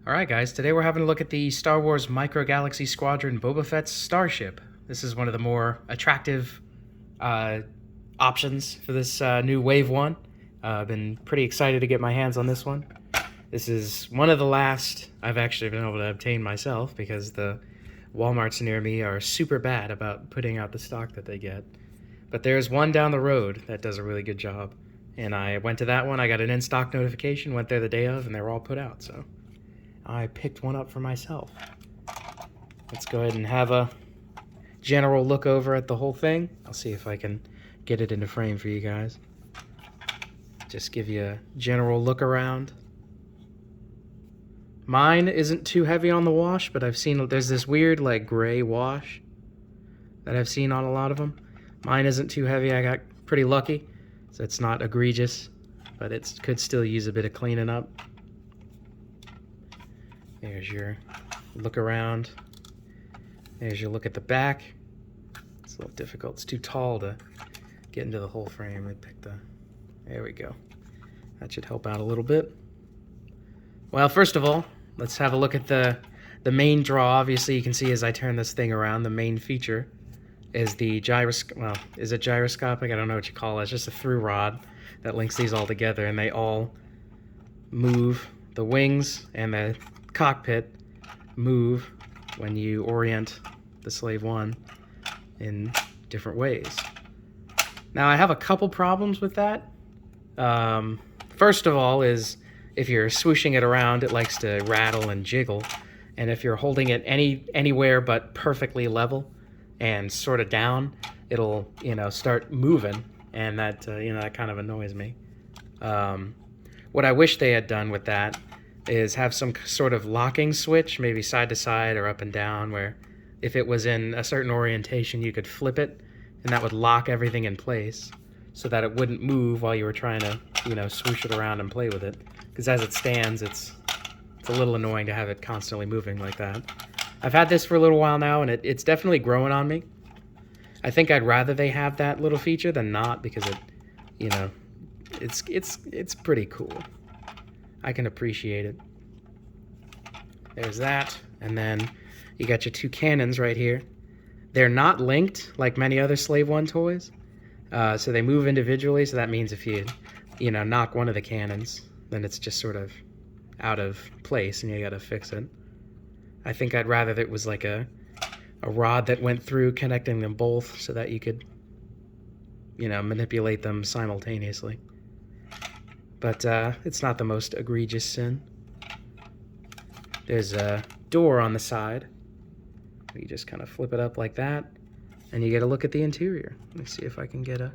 Alright guys, today we're having a look at the Star Wars Micro Galaxy Squadron Boba Fett's Starship. This is one of the more attractive options for this new Wave 1. I've been pretty excited to get my hands on this one. This is one of the last I've actually been able to obtain myself because the Walmarts near me are super bad about putting out the stock that they get. But there's one down the road that does a really good job. And I went to that one, I got an in-stock notification, went there the day of, and they were all put out, so I picked one up for myself. Let's go ahead and have a general look over at the whole thing. I'll see if I can get it into frame for you guys. Just give you a general look around. Mine isn't too heavy on the wash, but I've seen there's this weird like gray wash that I've seen on a lot of them. Mine isn't too heavy. I got pretty lucky, so it's not egregious, but it could still use a bit of cleaning up. There's your look around. There's your look at the back. It's a little difficult. It's too tall to get into the whole frame. I picked there we go. That should help out a little bit. Well, first of all, let's have a look at the main draw. Obviously, you can see as I turn this thing around, the main feature is the gyroscope. Well, is it gyroscopic? I don't know what you call it. It's just a through rod that links these all together, and they all move. The wings and the cockpit move when you orient the Slave 1 in different ways. Now, I have a couple problems with that. First of all is if you're swooshing it around, it likes to rattle and jiggle. And if you're holding it anywhere but perfectly level and sort of down, it'll, start moving. And that, that kind of annoys me. What I wish they had done with that is have some sort of locking switch, maybe side to side or up and down, where if it was in a certain orientation, you could flip it, and that would lock everything in place so that it wouldn't move while you were trying to, swoosh it around and play with it. Because as it stands, it's a little annoying to have it constantly moving like that. I've had this for a little while now, and it's definitely growing on me. I think I'd rather they have that little feature than not, because it, it's pretty cool. I can appreciate it. There's that, and then you got your two cannons right here. They're not linked like many other Slave 1 toys, so they move individually, so that means if you, knock one of the cannons, then it's just sort of out of place and you gotta fix it. I think I'd rather that it was like a rod that went through connecting them both so that you could, manipulate them simultaneously. But it's not the most egregious sin. There's a door on the side. You just kind of flip it up like that, and you get a look at the interior. Let me see if I can get a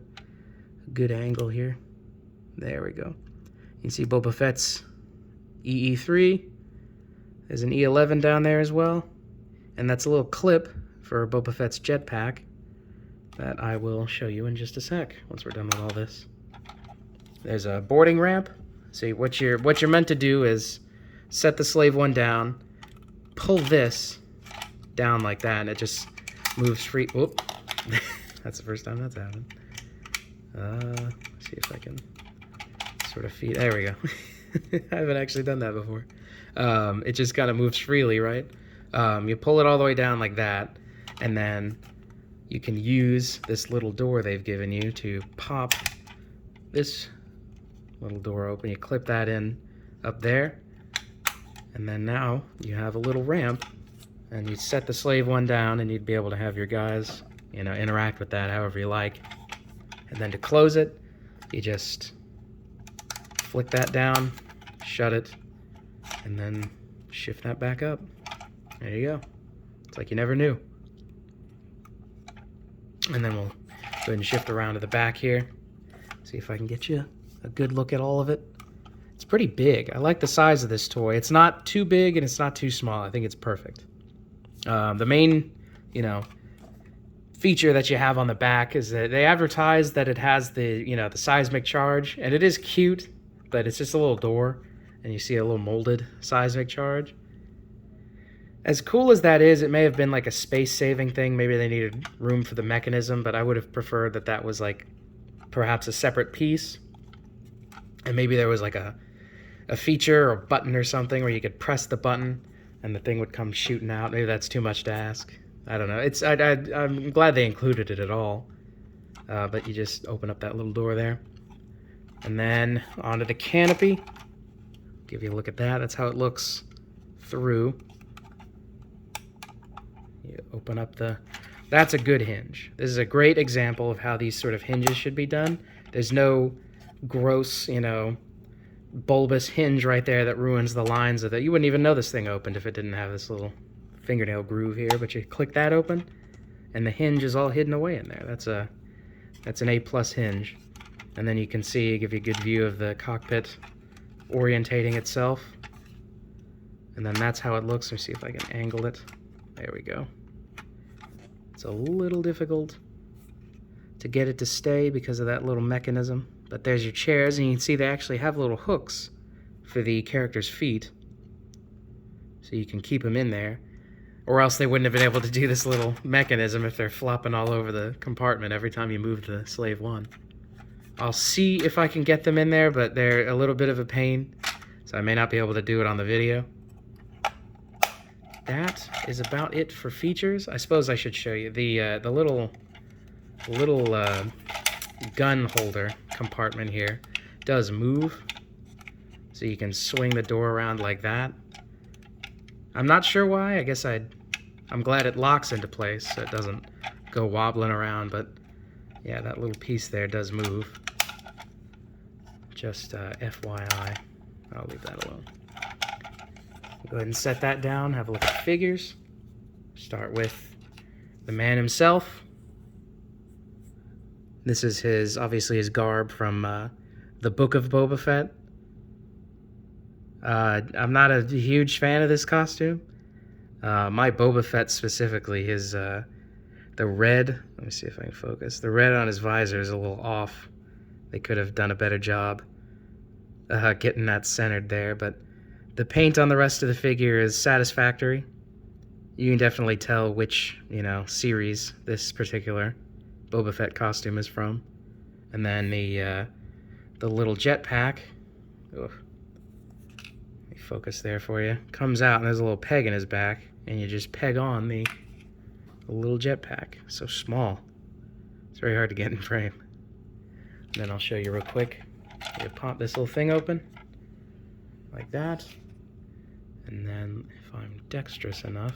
good angle here. There we go. You can see Boba Fett's EE3. There's an E11 down there as well. And that's a little clip for Boba Fett's jetpack that I will show you in just a sec once we're done with all this. There's a boarding ramp. See, what you're meant to do is set the Slave 1 down, pull this down like that, and it just moves free. Whoop. That's the first time that's happened. See if I can sort of feed. There we go. I haven't actually done that before. It just kind of moves freely, right? You pull it all the way down like that, and then you can use this little door they've given you to pop this little door open. You clip that in up there, and then now you have a little ramp, and you set the Slave 1 down, and you'd be able to have your guys, interact with that however you like. And then to close it, you just flick that down, shut it, and then shift that back up. There you go. It's like you never knew. And then we'll go ahead and shift around to the back here. See if I can get you a good look at all of it. It's pretty big. I like the size of this toy. It's not too big and it's not too small. I think it's perfect. The main, feature that you have on the back is that they advertise that it has the, the seismic charge, and it is cute, but it's just a little door, and you see a little molded seismic charge. As cool as that is, it may have been like a space-saving thing. Maybe they needed room for the mechanism, but I would have preferred that was like perhaps a separate piece, and maybe there was like a a feature or a button or something where you could press the button and the thing would come shooting out. Maybe that's too much to ask. I don't know. I'm glad they included it at all. But you just open up that little door there. And then onto the canopy. Give you a look at that. That's how it looks through. You open up the... That's a good hinge. This is a great example of how these sort of hinges should be done. There's no gross, bulbous hinge right there that ruins the lines of it. You wouldn't even know this thing opened if it didn't have this little fingernail groove here, but you click that open and the hinge is all hidden away in there. That's an A+ hinge. And then you can see, give you a good view of the cockpit orientating itself. And then that's how it looks. Let me see if I can angle it. There we go. It's a little difficult to get it to stay because of that little mechanism. But there's your chairs, and you can see they actually have little hooks for the character's feet. So you can keep them in there. Or else they wouldn't have been able to do this little mechanism if they're flopping all over the compartment every time you move the Slave 1. I'll see if I can get them in there, but they're a little bit of a pain, so I may not be able to do it on the video. That is about it for features. I suppose I should show you the little gun holder compartment here does move, so you can swing the door around like that. I'm not sure why. I guess I'm glad it locks into place so it doesn't go wobbling around, but yeah, that little piece there does move. Just FYI. I'll leave that alone. Go ahead and set that down, have a look at figures. Start with the man himself. This is obviously his garb from the Book of Boba Fett. I'm not a huge fan of this costume. My Boba Fett specifically, the red, let me see if I can focus. The red on his visor is a little off. They could have done a better job getting that centered there, but the paint on the rest of the figure is satisfactory. You can definitely tell which, series this particular Boba Fett costume is from. And then the little jetpack, let me focus there for you, comes out and there's a little peg in his back, and you just peg on the little jetpack. So small. It's very hard to get in frame. And then I'll show you real quick. You pop this little thing open, like that. And then, if I'm dexterous enough,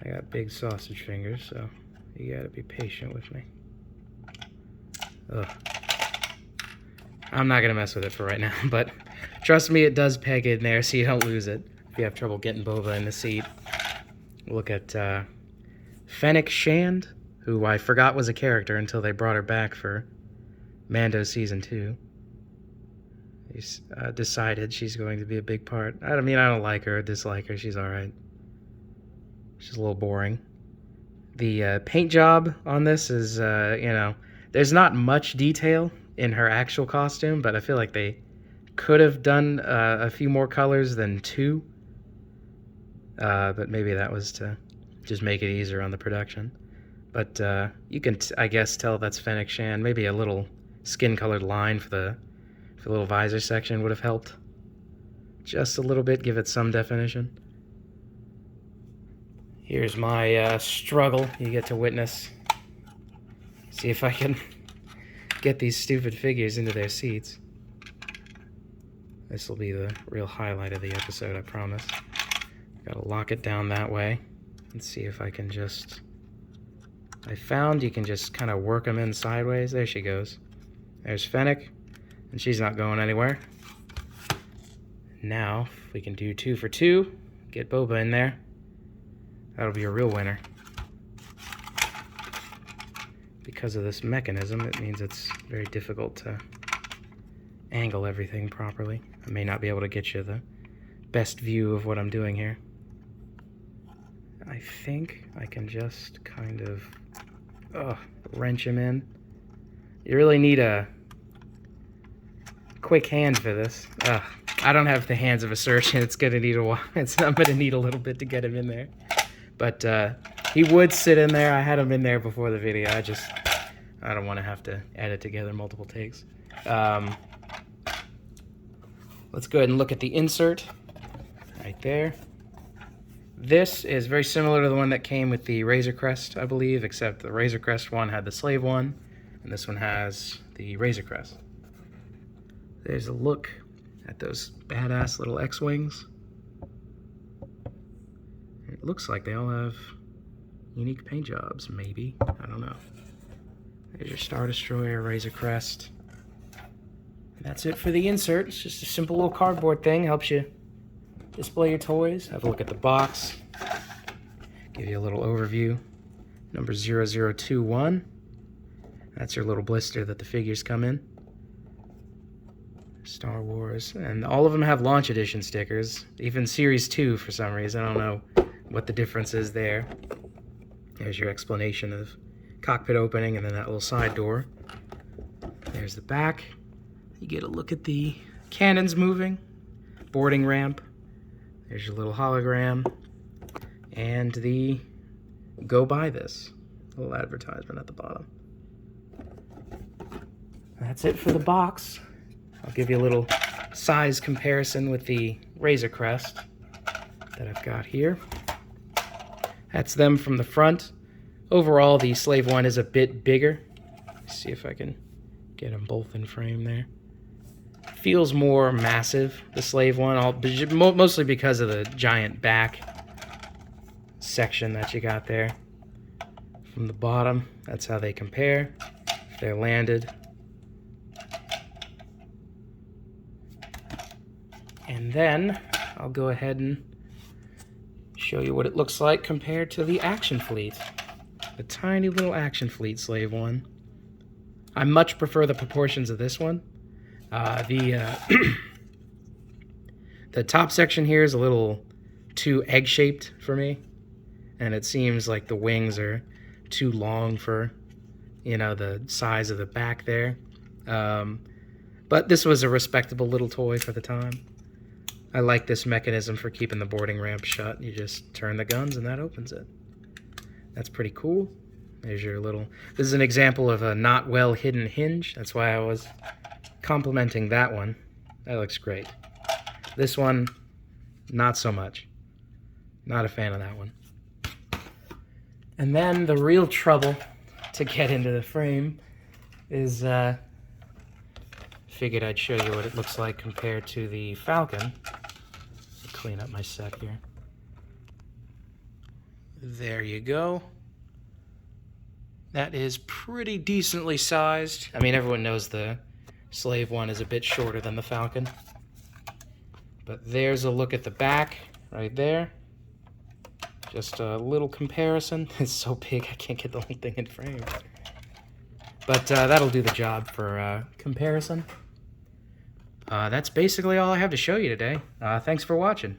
I got big sausage fingers, so you gotta be patient with me. Ugh. I'm not gonna mess with it for right now, but trust me, it does peg in there so you don't lose it if you have trouble getting Boba in the seat. Look at Fennec Shand, who I forgot was a character until they brought her back for Mando Season 2. He's decided she's going to be a big part. I don't like her or dislike her. She's alright. She's a little boring. The paint job on this is, there's not much detail in her actual costume, but I feel like they could have done a few more colors than 2. But maybe that was to just make it easier on the production. But you can, I guess, tell that's Fennec Shand. Maybe a little skin-colored line for the little visor section would have helped. Just a little bit, give it some definition. Here's my struggle you get to witness. See if I can get these stupid figures into their seats. This will be the real highlight of the episode, I promise. Gotta lock it down that way and see if I can just... I found you can just kind of work them in sideways. There she goes. There's Fennec, and she's not going anywhere. Now, if we can do 2 for 2, get Boba in there, that'll be a real winner. Because of this mechanism, it means it's very difficult to angle everything properly. I may not be able to get you the best view of what I'm doing here. I think I can just kind of wrench him in. You really need a quick hand for this. I don't have the hands of a surgeon. It's gonna need a while. I'm gonna need a little bit to get him in there. But he would sit in there. I had him in there before the video. I don't want to have to edit together multiple takes. let's go ahead and look at the insert right there. This is very similar to the one that came with the Razor Crest, I believe, except the Razor Crest one had the slave one, and this one has the Razor Crest. There's a look at those badass little X-Wings. It looks like they all have unique paint jobs, maybe. I don't know. There's your Star Destroyer, Razor Crest. And that's it for the insert. It's just a simple little cardboard thing. Helps you display your toys. Have a look at the box. Give you a little overview. Number 0021. That's your little blister that the figures come in. Star Wars. And all of them have Launch Edition stickers. Even Series 2 for some reason. I don't know what the difference is there. There's your explanation of cockpit opening and then that little side door. There's the back. You get a look at the cannons moving. Boarding ramp. There's your little hologram. And the go buy this. Little advertisement at the bottom. That's it for the box. I'll give you a little size comparison with the Razor Crest that I've got here. That's them from the front. Overall, the Slave one is a bit bigger. Let's see if I can get them both in frame there. Feels more massive, the Slave one, mostly because of the giant back section that you got there. From the bottom, that's how they compare. If they're landed. And then I'll go ahead and show you what it looks like compared to the Action Fleet. The tiny little Action Fleet Slave one. I much prefer the proportions of this one. The top section here is a little too egg-shaped for me. And it seems like the wings are too long for, you know, the size of the back there. But this was a respectable little toy for the time. I like this mechanism for keeping the boarding ramp shut. You just turn the guns and that opens it. That's pretty cool. There's your little... This is an example of a not well hidden hinge. That's why I was complimenting that one. That looks great. This one, not so much. Not a fan of that one. And then the real trouble to get into the frame is... Figured I'd show you what it looks like compared to the Falcon. Clean up my set here. There you go. That is pretty decently sized. I mean, everyone knows the Slave one is a bit shorter than the Falcon. But there's a look at the back right there. Just a little comparison. It's so big I can't get the whole thing in frame. But that'll do the job for comparison. That's basically all I have to show you today. Thanks for watching.